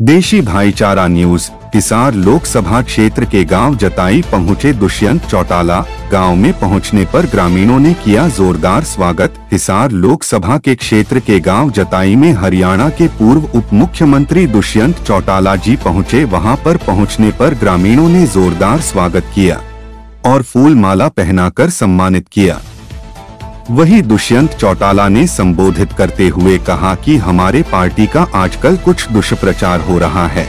देशी भाईचारा न्यूज। हिसार लोकसभा क्षेत्र के गांव जताई पहुंचे दुष्यंत चौटाला। गांव में पहुंचने पर ग्रामीणों ने किया जोरदार स्वागत। हिसार लोकसभा के क्षेत्र के गांव जताई में हरियाणा के पूर्व उप मुख्यमंत्री दुष्यंत चौटाला जी पहुंचे। वहां पर पहुंचने पर ग्रामीणों ने जोरदार स्वागत किया और फूल माला पहनाकर सम्मानित किया। वही दुष्यंत चौटाला ने संबोधित करते हुए कहा कि हमारे पार्टी का आजकल कुछ दुष्प्रचार हो रहा है।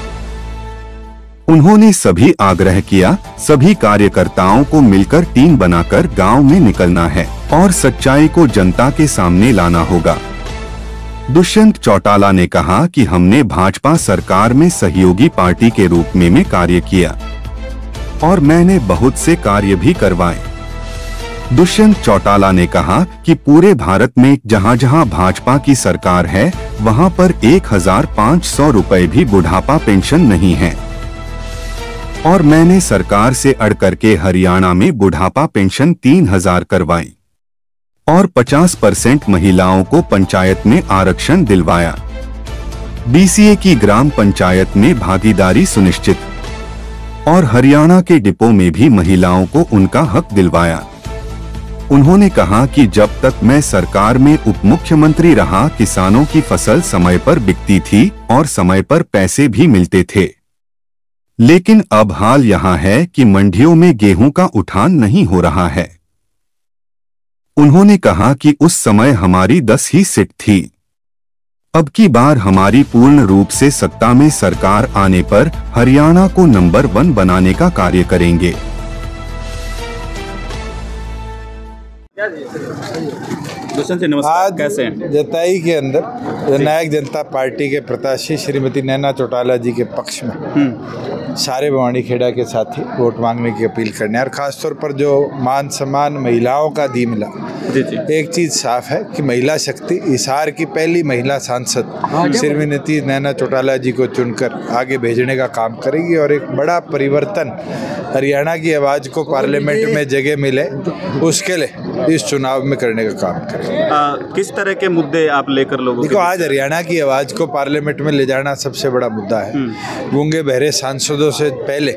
उन्होंने सभी आग्रह किया, सभी कार्यकर्ताओं को मिलकर टीम बनाकर गांव में निकलना है और सच्चाई को जनता के सामने लाना होगा। दुष्यंत चौटाला ने कहा कि हमने भाजपा सरकार में सहयोगी पार्टी के रूप में कार्य किया और मैंने बहुत से कार्य भी करवाए। दुष्यंत चौटाला ने कहा कि पूरे भारत में जहां जहां भाजपा की सरकार है वहां पर 1500 रुपए भी बुढ़ापा पेंशन नहीं है और मैंने सरकार से अड़ करके हरियाणा में बुढ़ापा पेंशन 3000 करवाई और 50% महिलाओं को पंचायत में आरक्षण दिलवाया। बीसीए की ग्राम पंचायत में भागीदारी सुनिश्चित और हरियाणा के डिपो में भी महिलाओं को उनका हक दिलवाया। उन्होंने कहा कि जब तक मैं सरकार में उप मुख्यमंत्री रहा किसानों की फसल समय पर बिकती थी और समय पर पैसे भी मिलते थे, लेकिन अब हाल यहां है कि मंडियों में गेहूं का उठान नहीं हो रहा है। उन्होंने कहा कि उस समय हमारी 10 ही सीट थी, अब की बार हमारी पूर्ण रूप से सत्ता में सरकार आने पर हरियाणा को नंबर 1 बनाने का कार्य करेंगे। दुष्यंत जी नमस्कार, आज कैसे हैं? जताई के अंदर जननायक जनता पार्टी के प्रत्याशी श्रीमती नैना चौटाला जी के पक्ष में सारे बवानी खेड़ा के साथी वोट मांगने की अपील करने और खासतौर पर जो मान सम्मान महिलाओं का दी मिला। एक चीज साफ है कि महिला शक्ति हिसार की पहली महिला सांसद श्रीमती नैना चौटाला जी को चुनकर आगे भेजने का काम करेगी और एक बड़ा परिवर्तन हरियाणा की आवाज को पार्लियामेंट में जगह मिले उसके लिए इस चुनाव में करने का काम करें। किस तरह के मुद्दे आप लेकर लोगों देखो, आज हरियाणा की आवाज को पार्लियामेंट में ले जाना सबसे बड़ा मुद्दा है। गूंगे बहरे सांसदों से पहले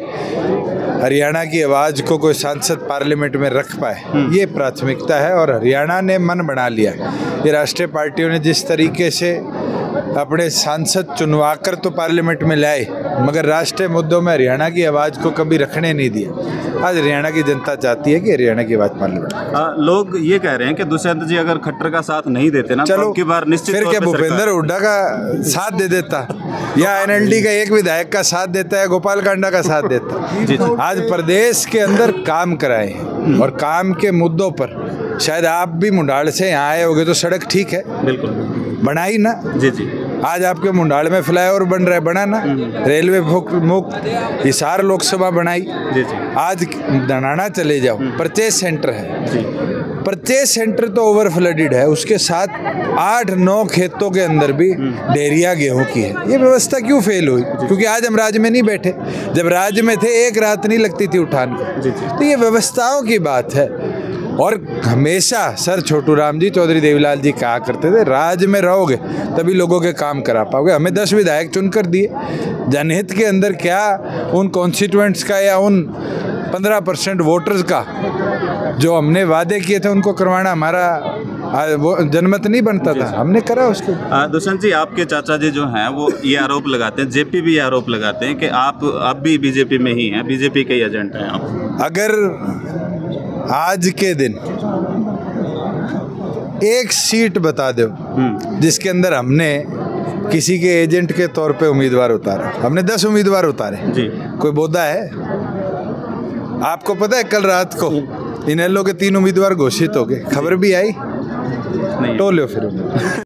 हरियाणा की आवाज को कोई सांसद पार्लियामेंट में रख पाए, ये प्राथमिकता है और हरियाणा ने मन बना लिया। ये राष्ट्रीय पार्टियों ने जिस तरीके से अपने सांसद चुनवाकर तो पार्लियामेंट में लाए मगर राष्ट्रीय मुद्दों में हरियाणा की आवाज को कभी रखने नहीं दिया। आज हरियाणा की जनता चाहती है कि हरियाणा की आवाज पार्लियामेंट। लोग ये कह रहे हैं कि दुष्यंत जी अगर खट्टर का साथ नहीं देते ना, चलो तो की बार निश्चित फिर क्या भूपेंद्र हुड्डा का साथ दे देता या एनएलडी का एक विधायक का साथ देता है, गोपाल कांडा का साथ देता। आज प्रदेश के अंदर काम कराए और काम के मुद्दों पर शायद आप भी मुंडाल से यहाँ आए होगे तो सड़क ठीक है, बिल्कुल बनाई ना जी। आज आपके मुंडाल में फ्लाईओवर बन रहा है, बना ना। रेलवे मुक्त हिसार लोकसभा बनाई जी। आज धनाना चले जाओ, परचेज सेंटर है, परचेज सेंटर तो ओवर फ्लडेड है, उसके साथ 8-9 खेतों के अंदर भी डेरिया गेहूं की है। ये व्यवस्था क्यों फेल हुई? क्योंकि आज हम राज्य में नहीं बैठे, जब राज्य में थे एक रात नहीं लगती थी उठान को। तो ये व्यवस्थाओं की बात है और हमेशा सर छोटू राम जी चौधरी देवीलाल जी कहा करते थे, राज्य में रहोगे तभी लोगों के काम करा पाओगे। हमें 10 विधायक चुनकर दिए, जनहित के अंदर क्या उन कॉन्स्टिट्यूएंट्स का या उन 15% वोटर्स का जो हमने वादे किए थे उनको करवाना हमारा वो जनमत नहीं बनता था, हमने करा उसको। दुष्यंत जी, आपके चाचा जी जो हैं वो ये आरोप लगाते हैं, जेपी भी ये आरोप लगाते हैं कि आप अब भी बीजेपी में ही हैं, बीजेपी के एजेंट हैं आप। अगर आज के दिन एक सीट बता दो जिसके अंदर हमने किसी के एजेंट के तौर पे उम्मीदवार उतारा, हमने 10 उम्मीदवार उतारे जी। कोई बोधा है? आपको पता है कल रात को इनेलो के 3 उम्मीदवार घोषित हो गए, खबर भी आई, टोलो फिर